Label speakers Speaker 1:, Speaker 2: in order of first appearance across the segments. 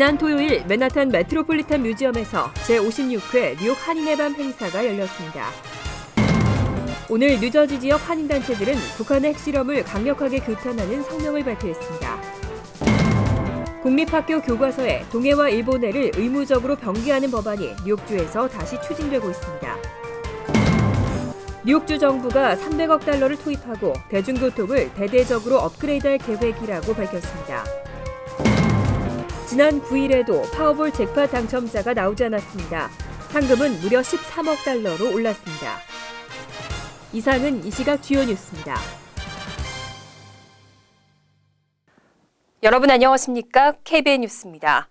Speaker 1: 지난 토요일 맨하탄 메트로폴리탄 뮤지엄에서 제56회 뉴욕 한인의 밤 행사가 열렸습니다. 오늘 뉴저지 지역 한인단체들은 북한의 핵실험을 강력하게 규탄하는 성명을 발표했습니다. 국립학교 교과서에 동해와 일본해를 의무적으로 병기하는 법안이 뉴욕주에서 다시 추진되고 있습니다. 뉴욕주 정부가 300억 달러를 투입하고 대중교통을 대대적으로 업그레이드할 계획이라고 밝혔습니다. 지난 9일에도 파워볼 잭팟 당첨자가 나오지 않았습니다. 상금은 무려 13억 달러로 올랐습니다. 이상은 이 시각 주요 뉴스입니다.
Speaker 2: 여러분 안녕하십니까? KBN 뉴스입니다.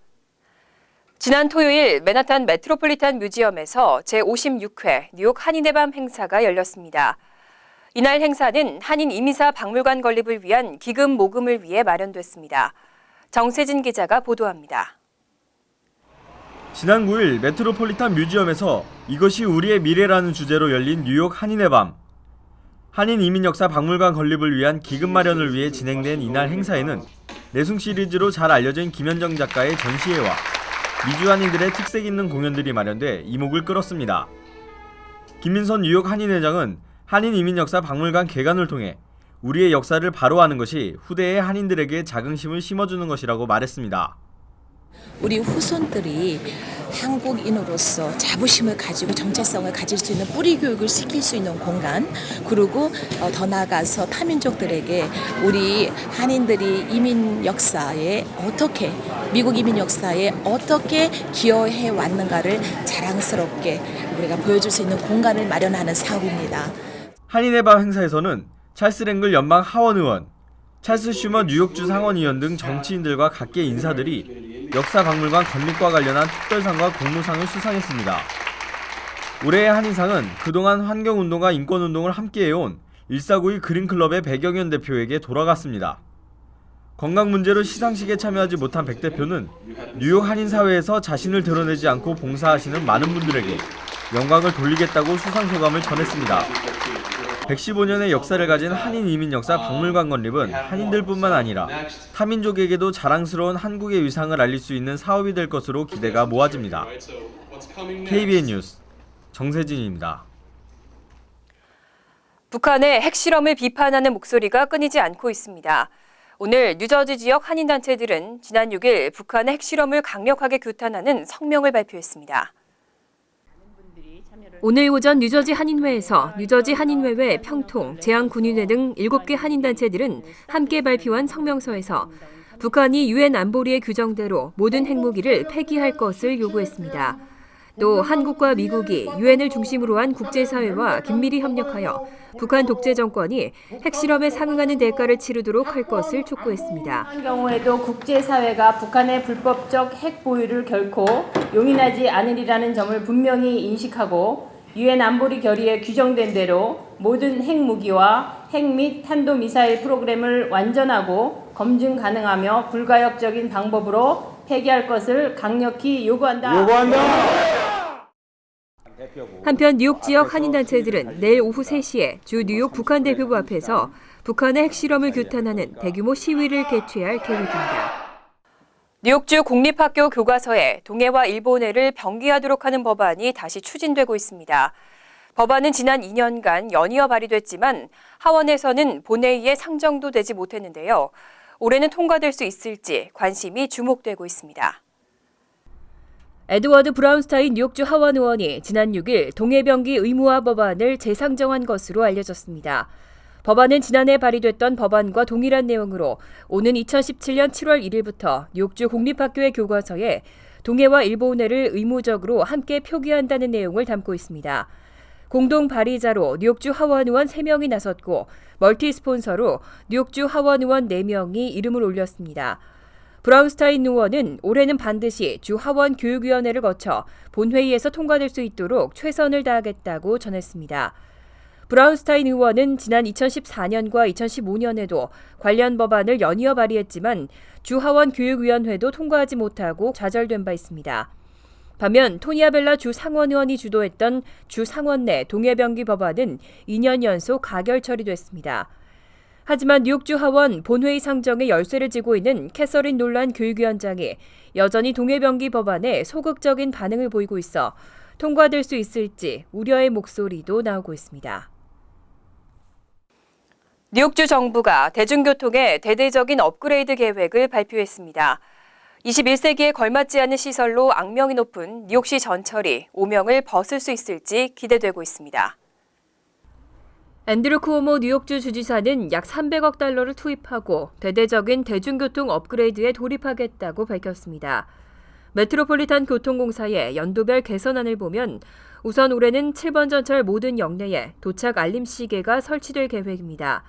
Speaker 2: 지난 토요일 맨하탄 메트로폴리탄 뮤지엄에서 제56회 뉴욕 한인의 밤 행사가 열렸습니다. 이날 행사는 한인 이민사 박물관 건립을 위한 기금 모금을 위해 마련됐습니다. 정세진 기자가 보도합니다.
Speaker 3: 지난 9일 메트로폴리탄 뮤지엄에서 이것이 우리의 미래라는 주제로 열린 뉴욕 한인의 밤. 한인 이민 역사 박물관 건립을 위한 기금 마련을 위해 진행된 이날 행사에는 내숭 시리즈로 잘 알려진 김현정 작가의 전시회와 미주 한인들의 특색 있는 공연들이 마련돼 이목을 끌었습니다. 김민선 뉴욕 한인회장은 한인 이민 역사 박물관 개관을 통해 우리의 역사를 바로 아는 것이 후대의 한인들에게 자긍심을 심어주는 것이라고 말했습니다.
Speaker 4: 우리 후손들이 한국인으로서 자부심을 가지고 정체성을 가질 수 있는 뿌리 교육을 시킬 수 있는 공간, 그리고 더 나아가서 타민족들에게 우리 한인들이 이민 역사에 어떻게, 미국 이민 역사에 어떻게 기여해 왔는가를 자랑스럽게 우리가 보여줄 수 있는 공간을 마련하는 사업입니다.
Speaker 3: 한인의 밤 행사에서는 찰스 랭글 연방 하원 의원, 찰스 슈머 뉴욕주 상원의원 등 정치인들과 각계 인사들이 역사박물관 건립과 관련한 특별상과 공로상을 수상했습니다. 올해의 한인상은 그동안 환경운동과 인권운동을 함께해온 1492 그린클럽의 백영현 대표에게 돌아갔습니다. 건강 문제로 시상식에 참여하지 못한 백 대표는 뉴욕 한인사회에서 자신을 드러내지 않고 봉사하시는 많은 분들에게 영광을 돌리겠다고 수상소감을 전했습니다. 115년의 역사를 가진 한인 이민 역사 박물관 건립은 한인들뿐만 아니라 타민족에게도 자랑스러운 한국의 위상을 알릴 수 있는 사업이 될 것으로 기대가 모아집니다. KBN 뉴스 정세진입니다.
Speaker 2: 북한의 핵실험을 비판하는 목소리가 끊이지 않고 있습니다. 오늘 뉴저지 지역 한인단체들은 지난 6일 북한의 핵실험을 강력하게 규탄하는 성명을 발표했습니다.
Speaker 1: 오늘 오전 뉴저지 한인회에서 뉴저지 한인회회, 평통, 재앙군인회 등 7개 한인단체들은 함께 발표한 성명서에서 북한이 유엔 안보리의 규정대로 모든 핵무기를 폐기할 것을 요구했습니다. 또 한국과 미국이 유엔을 중심으로 한 국제사회와 긴밀히 협력하여 북한 독재 정권이 핵실험에 상응하는 대가를 치르도록 할 것을 촉구했습니다.
Speaker 5: 이런 경우에도 국제사회가 북한의 불법적 핵 보유를 결코 용인하지 않으리라는 점을 분명히 인식하고 유엔 안보리 결의에 규정된 대로 모든 핵무기와 핵 및 탄도미사일 프로그램을 완전하고 검증 가능하며 불가역적인 방법으로 폐기할 것을 강력히 요구한다.
Speaker 1: 한편 뉴욕 지역 한인단체들은 내일 오후 3시에 주 뉴욕 북한 대표부 앞에서 북한의 핵실험을 규탄하는 대규모 시위를 개최할 계획입니다.
Speaker 2: 뉴욕주 공립학교 교과서에 동해와 일본해를 병기하도록 하는 법안이 다시 추진되고 있습니다. 법안은 지난 2년간 연이어 발의됐지만 하원에서는 본회의에 상정도 되지 못했는데요. 올해는 통과될 수 있을지 관심이 주목되고 있습니다.
Speaker 1: 에드워드 브라운스타인 뉴욕주 하원 의원이 지난 6일 동해병기 의무화 법안을 재상정한 것으로 알려졌습니다. 법안은 지난해 발의됐던 법안과 동일한 내용으로 오는 2017년 7월 1일부터 뉴욕주 공립학교의 교과서에 동해와 일본해를 의무적으로 함께 표기한다는 내용을 담고 있습니다. 공동 발의자로 뉴욕주 하원 의원 3명이 나섰고 멀티 스폰서로 뉴욕주 하원 의원 4명이 이름을 올렸습니다. 브라운스타인 의원은 올해는 반드시 주 하원 교육위원회를 거쳐 본회의에서 통과될 수 있도록 최선을 다하겠다고 전했습니다. 브라운스타인 의원은 지난 2014년과 2015년에도 관련 법안을 연이어 발의했지만 주 하원 교육위원회도 통과하지 못하고 좌절된 바 있습니다. 반면 토니아벨라 주 상원 의원이 주도했던 주 상원 내 동해병기 법안은 2년 연속 가결 처리됐습니다. 하지만 뉴욕주 하원 본회의 상정에 열쇠를 쥐고 있는 캐서린 놀란 교육위원장이 여전히 동해병기 법안에 소극적인 반응을 보이고 있어 통과될 수 있을지 우려의 목소리도 나오고 있습니다.
Speaker 2: 뉴욕주 정부가 대중교통의 대대적인 업그레이드 계획을 발표했습니다. 21세기에 걸맞지 않은 시설로 악명이 높은 뉴욕시 전철이 오명을 벗을 수 있을지 기대되고 있습니다.
Speaker 1: 앤드류 쿠오모 뉴욕주 주지사는 약 300억 달러를 투입하고 대대적인 대중교통 업그레이드에 돌입하겠다고 밝혔습니다. 메트로폴리탄 교통공사의 연도별 개선안을 보면 우선 올해는 7번 전철 모든 역내에 도착 알림 시계가 설치될 계획입니다.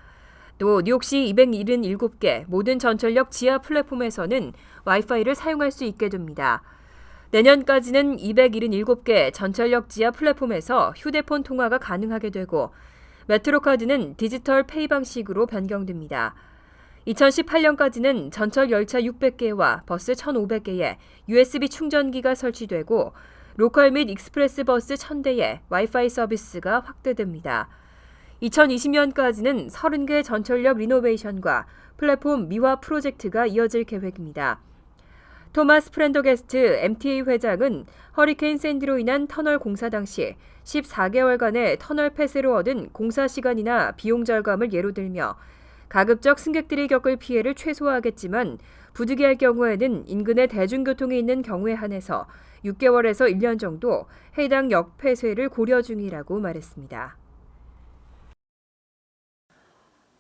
Speaker 1: 또 뉴욕시 277개 모든 전철역 지하 플랫폼에서는 와이파이를 사용할 수 있게 됩니다. 내년까지는 277개 전철역 지하 플랫폼에서 휴대폰 통화가 가능하게 되고 메트로카드는 디지털 페이 방식으로 변경됩니다. 2018년까지는 전철 열차 600개와 버스 1,500개에 USB 충전기가 설치되고 로컬 및 익스프레스 버스 1,000대에 와이파이 서비스가 확대됩니다. 2020년까지는 30개 전철역 리노베이션과 플랫폼 미화 프로젝트가 이어질 계획입니다. 토마스 프렌더게스트 MTA 회장은 허리케인 샌디로 인한 터널 공사 당시 14개월간의 터널 폐쇄로 얻은 공사 시간이나 비용 절감을 예로 들며 가급적 승객들이 겪을 피해를 최소화하겠지만 부득이할 경우에는 인근의 대중교통이 있는 경우에 한해서 6개월에서 1년 정도 해당 역 폐쇄를 고려 중이라고 말했습니다.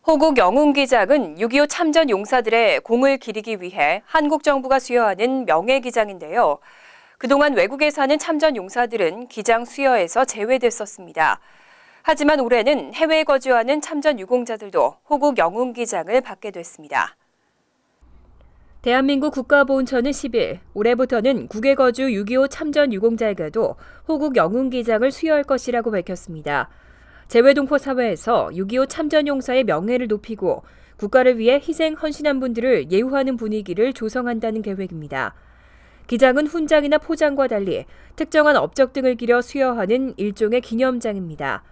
Speaker 2: 호국 영웅기장은 6.25 참전 용사들의 공을 기리기 위해 한국 정부가 수여하는 명예기장인데요. 그동안 외국에 사는 참전 용사들은 기장 수여에서 제외됐었습니다. 하지만 올해는 해외에 거주하는 참전 유공자들도 호국 영웅기장을 받게 됐습니다.
Speaker 1: 대한민국 국가보훈처는 10일 올해부터는 국외 거주 6.25 참전 유공자에게도 호국 영웅기장을 수여할 것이라고 밝혔습니다. 재외동포 사회에서 6.25 참전 용사의 명예를 높이고 국가를 위해 희생 헌신한 분들을 예우하는 분위기를 조성한다는 계획입니다. 기장은 훈장이나 포장과 달리 특정한 업적 등을 기려 수여하는 일종의 기념장입니다.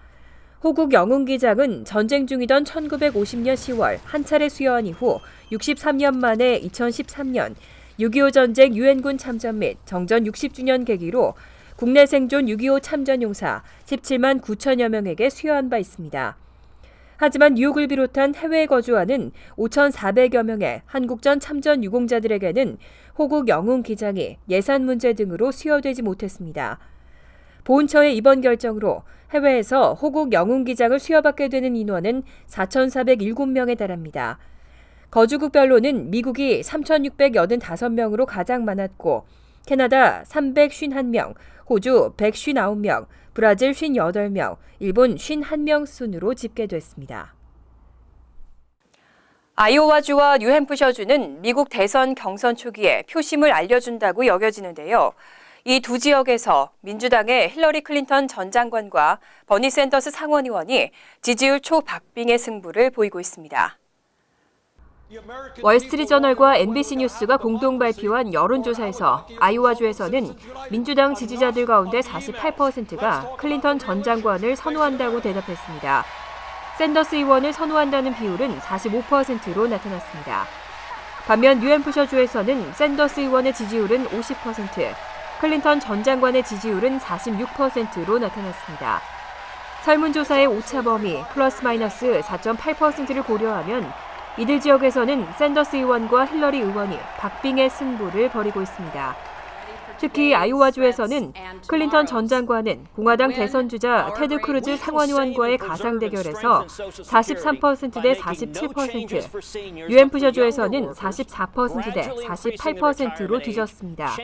Speaker 1: 호국 영웅기장은 전쟁 중이던 1950년 10월 한 차례 수여한 이후 63년 만에 2013년 6.25 전쟁 유엔군 참전 및 정전 60주년 계기로 국내 생존 6.25 참전 용사 17만 9천여 명에게 수여한 바 있습니다. 하지만 뉴욕을 비롯한 해외에 거주하는 5,400여 명의 한국전 참전 유공자들에게는 호국 영웅기장이 예산 문제 등으로 수여되지 못했습니다. 보훈처의 이번 결정으로 해외에서 호국 영웅기장을 수여받게 되는 인원은 4,407명에 달합니다. 거주국별로는 미국이 3,685명으로 가장 많았고 캐나다 351명, 호주 159명, 브라질 58명, 일본 51명 순으로 집계됐습니다.
Speaker 2: 아이오와주와 뉴햄프셔주는 미국 대선 경선 초기에 표심을 알려준다고 여겨지는데요. 이 두 지역에서 민주당의 힐러리 클린턴 전 장관과 버니 샌더스 상원의원이 지지율 초박빙의 승부를 보이고 있습니다.
Speaker 1: 월스트리트저널과 NBC 뉴스가 공동 발표한 여론조사에서 아이오와주에서는 민주당 지지자들 가운데 48%가 클린턴 전 장관을 선호한다고 대답했습니다. 샌더스 의원을 선호한다는 비율은 45%로 나타났습니다. 반면 뉴햄프셔주에서는 샌더스 의원의 지지율은 50%, 클린턴 전 장관의 지지율은 46%로 나타났습니다. 설문조사의 오차 범위 플러스 마이너스 4.8%를 고려하면 이들 지역에서는 샌더스 의원과 힐러리 의원이 박빙의 승부를 벌이고 있습니다. 특히 아이오와주에서는 클린턴 전 장관은 공화당 대선주자 테드 크루즈 상원의원과의 가상 대결에서 43% 대 47%, 뉴햄프셔주에서는 44% 대 48%로 뒤졌습니다.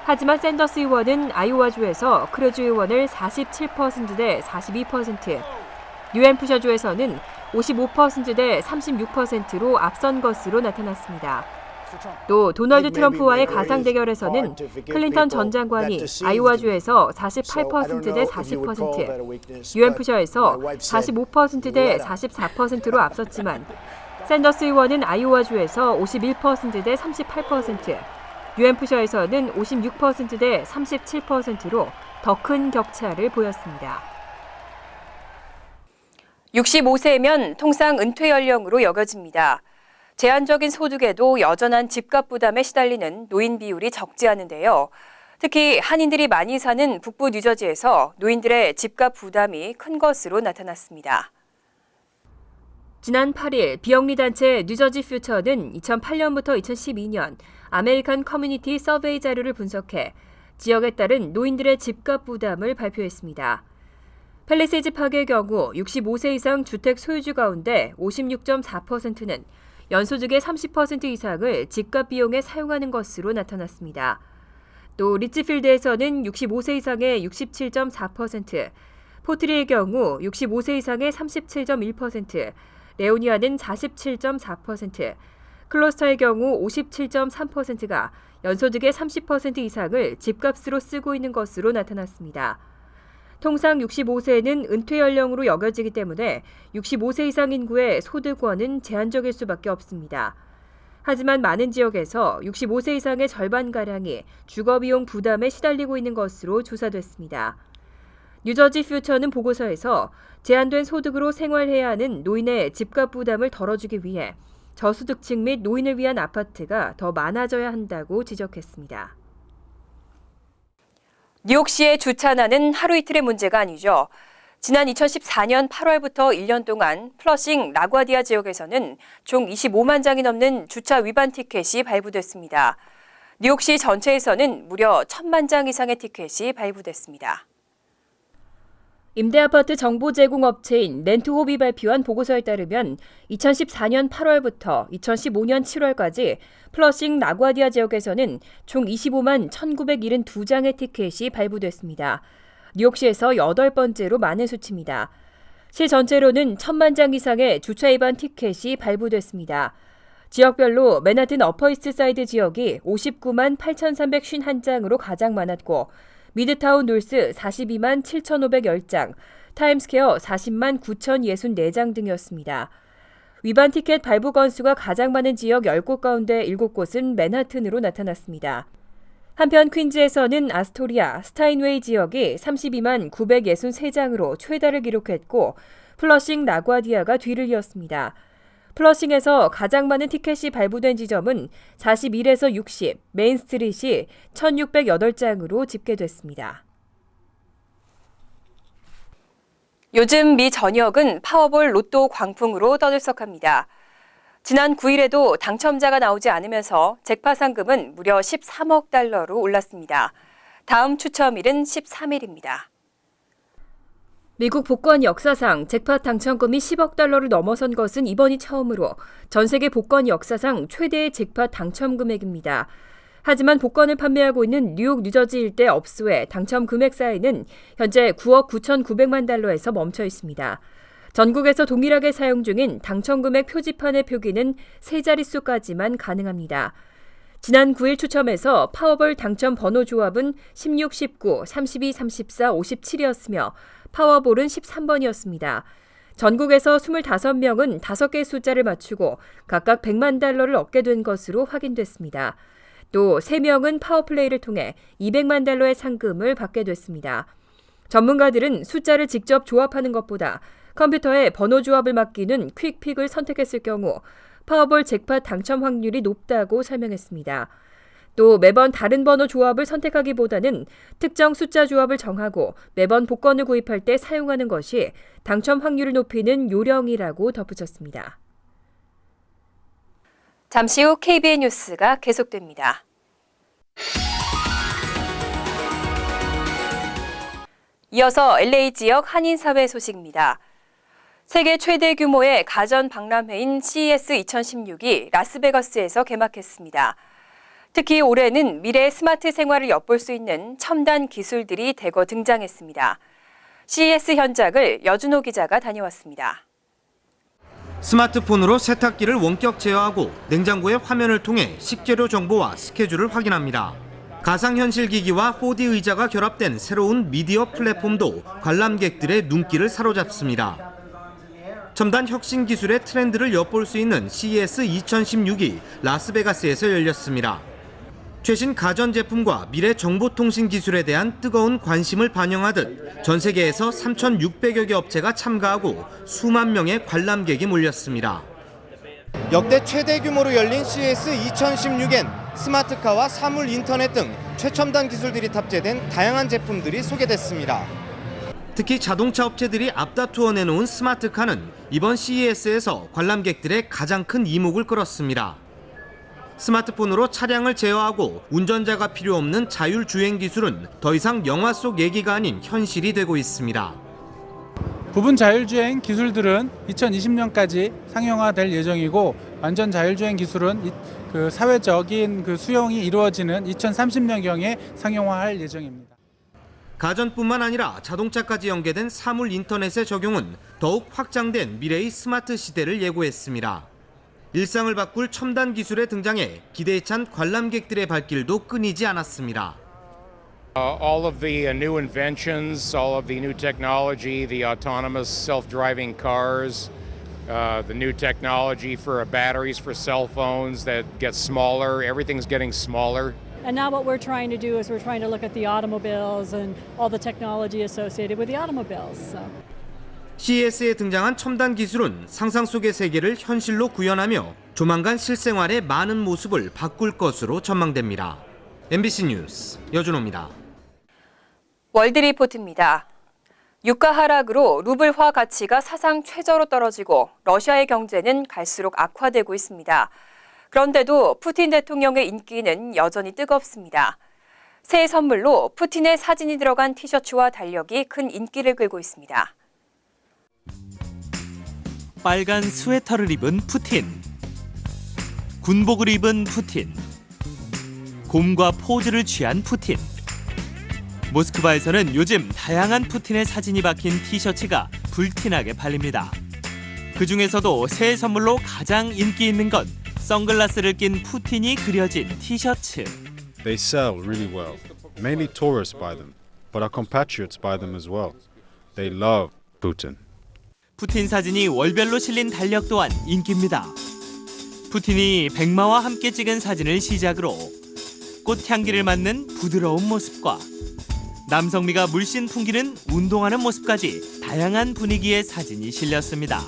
Speaker 1: 하지만 샌더스 의원은 아이오와주에서 크루즈 의원을 47% 대 42%, 뉴햄프셔주에서는 55% 대 36%로 앞선 것으로 나타났습니다. 또 도널드 트럼프와의 가상 대결에서는 클린턴 전 장관이 아이오와주에서 48% 대 40%, 뉴햄프셔에서 45% 대 44%로 앞섰지만 샌더스 의원은 아이오와주에서 51% 대 38%, 뉴햄프셔에서는 56% 대 37%로 더 큰 격차를 보였습니다.
Speaker 2: 65세면 통상 은퇴 연령으로 여겨집니다. 제한적인 소득에도 여전한 집값 부담에 시달리는 노인 비율이 적지 않은데요. 특히 한인들이 많이 사는 북부 뉴저지에서 노인들의 집값 부담이 큰 것으로 나타났습니다.
Speaker 1: 지난 8일 비영리 단체 뉴저지 퓨처는 2008년부터 2012년 아메리칸 커뮤니티 서베이 자료를 분석해 지역에 따른 노인들의 집값 부담을 발표했습니다. 팰리세이즈 파크의 경우 65세 이상 주택 소유주 가운데 56.4%는 연소득의 30% 이상을 집값 비용에 사용하는 것으로 나타났습니다. 또 리츠필드에서는 65세 이상의 67.4%, 포트리의 경우 65세 이상의 37.1%, 레오니아는 47.4%, 클로스터의 경우 57.3%가 연소득의 30% 이상을 집값으로 쓰고 있는 것으로 나타났습니다. 통상 65세는 은퇴 연령으로 여겨지기 때문에 65세 이상 인구의 소득원은 제한적일 수밖에 없습니다. 하지만 많은 지역에서 65세 이상의 절반가량이 주거비용 부담에 시달리고 있는 것으로 조사됐습니다. 뉴저지 퓨처는 보고서에서 제한된 소득으로 생활해야 하는 노인의 집값 부담을 덜어주기 위해 저소득층 및 노인을 위한 아파트가 더 많아져야 한다고 지적했습니다.
Speaker 2: 뉴욕시의 주차난은 하루 이틀의 문제가 아니죠. 지난 2014년 8월부터 1년 동안 플러싱 라과디아 지역에서는 총 25만 장이 넘는 주차 위반 티켓이 발부됐습니다. 뉴욕시 전체에서는 무려 1,000만 장 이상의 티켓이 발부됐습니다.
Speaker 1: 임대아파트 정보 제공 업체인 렌트홉이 발표한 보고서에 따르면 2014년 8월부터 2015년 7월까지 플러싱 라과디아 지역에서는 총 25만 1,972장의 티켓이 발부됐습니다. 뉴욕시에서 8번째로 많은 수치입니다. 시 전체로는 1,000만 장 이상의 주차 위반 티켓이 발부됐습니다. 지역별로 맨하튼 어퍼이스트 사이드 지역이 59만 8,351장으로 가장 많았고 미드타운 놀스 42만 7,510장, 타임스퀘어 40만 9,064장 등이었습니다. 위반 티켓 발부 건수가 가장 많은 지역 10곳 가운데 7곳은 맨하튼으로 나타났습니다. 한편 퀸즈에서는 아스토리아, 스타인웨이 지역이 32만 963장으로 최다를 기록했고 플러싱 라과디아가 뒤를 이었습니다. 플러싱에서 가장 많은 티켓이 발부된 지점은 41에서 60, 메인스트릿이 1,608장으로 집계됐습니다.
Speaker 2: 요즘 미 전역은 파워볼 로또 광풍으로 떠들썩합니다. 지난 9일에도 당첨자가 나오지 않으면서 잭팟 상금은 무려 13억 달러로 올랐습니다. 다음 추첨일은 13일입니다.
Speaker 1: 미국 복권 역사상 잭팟 당첨금이 10억 달러를 넘어선 것은 이번이 처음으로 전 세계 복권 역사상 최대의 잭팟 당첨 금액입니다. 하지만 복권을 판매하고 있는 뉴욕, 뉴저지 일대 업소의 당첨 금액 사이는 현재 9억 9,900만 달러에서 멈춰 있습니다. 전국에서 동일하게 사용 중인 당첨 금액 표지판의 표기는 세 자릿수까지만 가능합니다. 지난 9일 추첨에서 파워볼 당첨 번호 조합은 16, 19, 32, 34, 57이었으며 파워볼은 13번이었습니다. 전국에서 25명은 5개의 숫자를 맞추고 각각 100만 달러를 얻게 된 것으로 확인됐습니다. 또 3명은 파워플레이를 통해 200만 달러의 상금을 받게 됐습니다. 전문가들은 숫자를 직접 조합하는 것보다 컴퓨터에 번호 조합을 맡기는 퀵픽을 선택했을 경우 파워볼 잭팟 당첨 확률이 높다고 설명했습니다. 또 매번 다른 번호 조합을 선택하기보다는 특정 숫자 조합을 정하고 매번 복권을 구입할 때 사용하는 것이 당첨 확률을 높이는 요령이라고 덧붙였습니다.
Speaker 2: 잠시 후 KBN 뉴스가 계속됩니다. 이어서 LA 지역 한인사회 소식입니다. 세계 최대 규모의 가전 박람회인 CES 2016이 라스베가스에서 개막했습니다. 특히 올해는 미래의 스마트 생활을 엿볼 수 있는 첨단 기술들이 대거 등장했습니다. CES 현장을 여준호 기자가 다녀왔습니다.
Speaker 6: 스마트폰으로 세탁기를 원격 제어하고 냉장고의 화면을 통해 식재료 정보와 스케줄을 확인합니다. 가상현실 기기와 4D 의자가 결합된 새로운 미디어 플랫폼도 관람객들의 눈길을 사로잡습니다. 첨단 혁신 기술의 트렌드를 엿볼 수 있는 CES 2016이 라스베가스에서 열렸습니다. 최신 가전제품과 미래 정보통신 기술에 대한 뜨거운 관심을 반영하듯 전 세계에서 3,600여 개 업체가 참가하고 수만 명의 관람객이 몰렸습니다. 역대 최대 규모로 열린 CES 2016엔 스마트카와 사물 인터넷 등 최첨단 기술들이 탑재된 다양한 제품들이 소개됐습니다. 특히 자동차 업체들이 앞다투어 내놓은 스마트카는 이번 CES에서 관람객들의 가장 큰 이목을 끌었습니다. 스마트폰으로 차량을 제어하고 운전자가 필요 없는 자율주행 기술은 더 이상 영화 속 얘기가 아닌 현실이 되고 있습니다.
Speaker 7: 부분 자율주행 기술들은 2020년까지 상용화될 예정이고 완전 자율주행 기술은 사회적인 수용이 이루어지는 2030년경에 상용화할 예정입니다.
Speaker 6: 가전뿐만 아니라 자동차까지 연계된 사물 인터넷의 적용은 더욱 확장된 미래의 스마트 시대를 예고했습니다. 일상을 바꿀 첨단 기술의 등장에 기대에 찬 관람객들의 발길도 끊이지 않았습니다.
Speaker 8: All of the new inventions, all of the new technology, the autonomous self-driving cars, the new technology for batteries for cell phones that get smaller, everything's getting smaller.
Speaker 9: And now what we're trying to do is we're trying to look at the automobiles and all the technology associated with the automobiles. So.
Speaker 6: CES에 등장한 첨단 기술은 상상 속의 세계를 현실로 구현하며 조만간 실생활의 많은 모습을 바꿀 것으로 전망됩니다. MBC 뉴스 여준호입니다.
Speaker 2: 월드리포트입니다. 유가 하락으로 루블화 가치가 사상 최저로 떨어지고 러시아의 경제는 갈수록 악화되고 있습니다. 그런데도 푸틴 대통령의 인기는 여전히 뜨겁습니다. 새해 선물로 푸틴의 사진이 들어간 티셔츠와 달력이 큰 인기를 끌고 있습니다.
Speaker 10: 빨간 스웨터를 입은 푸틴, 군복을 입은 푸틴, 곰과 포즈를 취한 푸틴. 모스크바에서는 요즘 다양한 푸틴의 사진이 박힌 티셔츠가 불티나게 팔립니다. 그중에서도 새해 선물로 가장 인기 있는 건 선글라스를 낀 푸틴이 그려진 티셔츠.
Speaker 11: They sell really well. Mainly tourists buy them, but our compatriots buy them as well. They love Putin.
Speaker 10: 푸틴 사진이 월별로 실린 달력 또한 인기입니다. 푸틴이 백마와 함께 찍은 사진을 시작으로 꽃향기를 맡는 부드러운 모습과 남성미가 물씬 풍기는 운동하는 모습까지 다양한 분위기의 사진이 실렸습니다.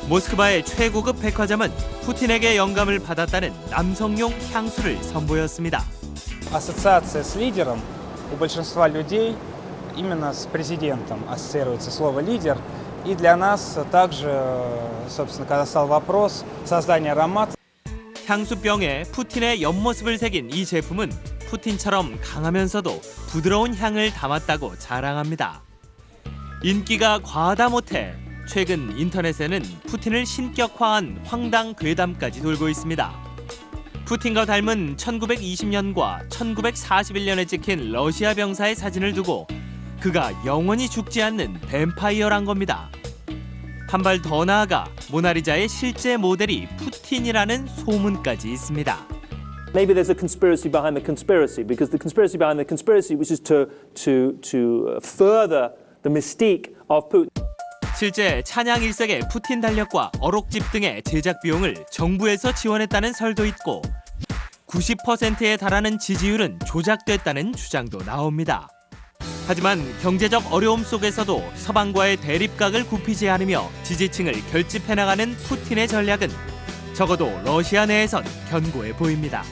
Speaker 10: 모스크바의 최고급 백화점은 푸틴에게 영감을 받았다는 남성용 향수를 선보였습니다.
Speaker 12: Ассоциация с лидером у большинства людей именно с президентом ассоциируется слово лидер. И для нас также, собственно, когда стал вопрос создания аромата.
Speaker 10: 향수병에 푸틴의 옆모습을 새긴 이 제품은 푸틴처럼 강하면서도 부드러운 향을 담았다고 자랑합니다. 인기가 과하다 못해 최근 인터넷에는 푸틴을 신격화한 황당 괴담까지 돌고 있습니다. 푸틴과 닮은 1920년과 1941년에 찍힌 러시아 병사의 사진을 두고 그가 영원히 죽지 않는 뱀파이어란 겁니다. 한 발 더 나아가 모나리자의 실제 모델이 푸틴이라는 소문까지 있습니다.
Speaker 13: Maybe there's a conspiracy behind the conspiracy, because the conspiracy behind the conspiracy was just to further the mystique of Putin.
Speaker 10: 실제 찬양 일색의 푸틴 달력과 어록집 등의 제작 비용을 정부에서 지원했다는 설도 있고 90%에 달하는 지지율은 조작됐다는 주장도 나옵니다. 하지만 경제적 어려움 속에서도 서방과의 대립각을 굽히지 않으며 지지층을 결집해 나가는 푸틴의 전략은 적어도 러시아 내에선 견고해 보입니다.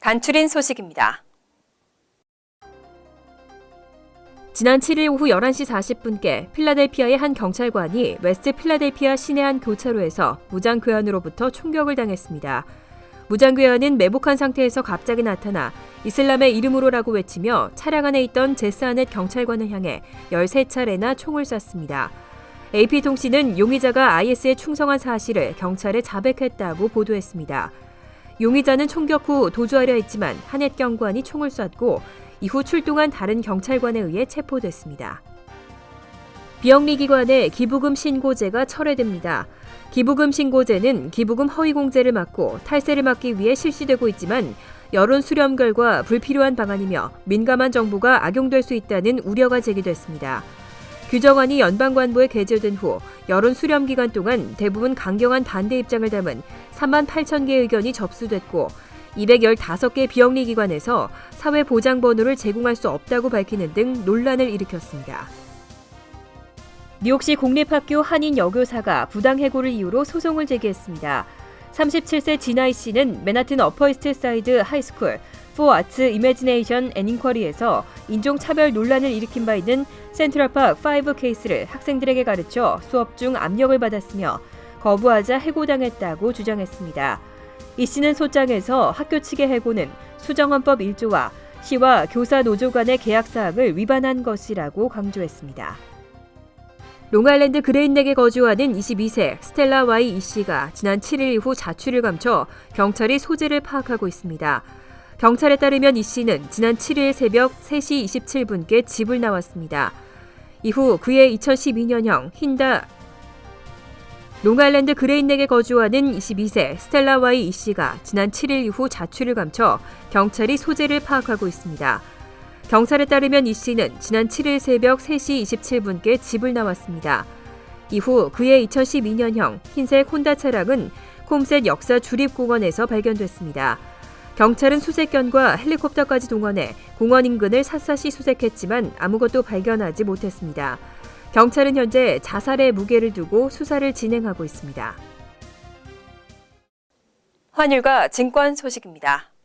Speaker 2: 간추린 소식입니다.
Speaker 1: 지난 7일 오후 11시 40분께 필라델피아의 한 경찰관이 웨스트 필라델피아 시내 한 교차로에서 무장괴한으로부터 총격을 당했습니다. 무장괴한은 매복한 상태에서 갑자기 나타나 이슬람의 이름으로라고 외치며 차량 안에 있던 제스아넷 경찰관을 향해 13차례나 총을 쐈습니다. AP통신은 용의자가 IS에 충성한 사실을 경찰에 자백했다고 보도했습니다. 용의자는 총격 후 도주하려 했지만 하넷 경관이 총을 쐈고 이후 출동한 다른 경찰관에 의해 체포됐습니다. 비영리기관의 기부금 신고제가 철회됩니다. 기부금 신고제는 기부금 허위공제를 막고 탈세를 막기 위해 실시되고 있지만 여론 수렴 결과 불필요한 방안이며 민감한 정보가 악용될 수 있다는 우려가 제기됐습니다. 규정안이 연방관보에 게재된 후 여론 수렴 기간 동안 대부분 강경한 반대 입장을 담은 3만 8천 개의 의견이 접수됐고 215개 비영리 기관에서 사회 보장 번호를 제공할 수 없다고 밝히는 등 논란을 일으켰습니다. 뉴욕시 공립학교 한인 여교사가 부당 해고를 이유로 소송을 제기했습니다. 37세 진아이 씨는 맨하튼 어퍼이스트 사이드 하이스쿨 For Arts Imagination and Inquiry에서 인종차별 논란을 일으킨 바 있는 센트럴파크 5 케이스를 학생들에게 가르쳐 수업 중 압력을 받았으며 거부하자 해고당했다고 주장했습니다. 이 씨는 소장에서 학교 측의 해고는 수정헌법 1조와 시와 교사 노조 간의 계약 사항을 위반한 것이라고 강조했습니다. 롱아일랜드 그레인넥에 거주하는 22세 스텔라 Y 이 씨가 지난 7일 이후 자취를 감춰 경찰이 소재를 파악하고 있습니다. 경찰에 따르면 이 씨는 지난 7일 새벽 3시 27분께 집을 나왔습니다. 이후 그의 2012년형 힌다 롱아일랜드 그레인넥에 거주하는 22세 스텔라 Y 이 씨가 지난 7일 이후 자취를 감춰 경찰이 소재를 파악하고 있습니다. 경찰에 따르면 이 씨는 지난 7일 새벽 3시 27분께 집을 나왔습니다. 이후 그의 2012년형 흰색 혼다 차량은 콤셋 역사 주립공원에서 발견됐습니다. 경찰은 수색견과 헬리콥터까지 동원해 공원 인근을 샅샅이 수색했지만 아무것도 발견하지 못했습니다. 경찰은 현재 자살의 무게를 두고 수사를 진행하고 있습니다.
Speaker 2: 환율과 증권 소식입니다.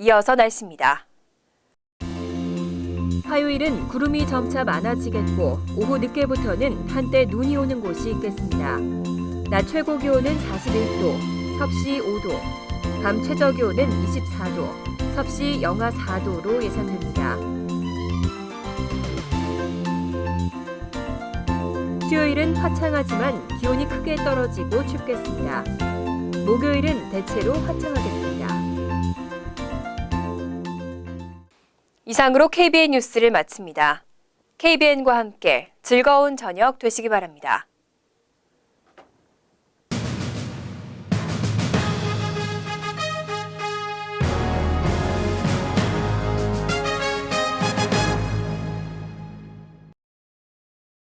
Speaker 2: 이어서 날씨입니다.
Speaker 1: 화요일은 구름이 점차 많아지겠고 오후 늦게부터는 한때 눈이 오는 곳이 있겠습니다. 낮 최고 기온은 41도, 섭씨 5도, 밤 최저 기온은 24도, 섭씨 영하 4도로 예상됩니다. 수요일은 화창하지만 기온이 크게 떨어지고 춥겠습니다. 목요일은 대체로 화창하겠습니다.
Speaker 2: 이상으로 KBN 뉴스를 마칩니다. KBN과 함께 즐거운 저녁 되시기 바랍니다.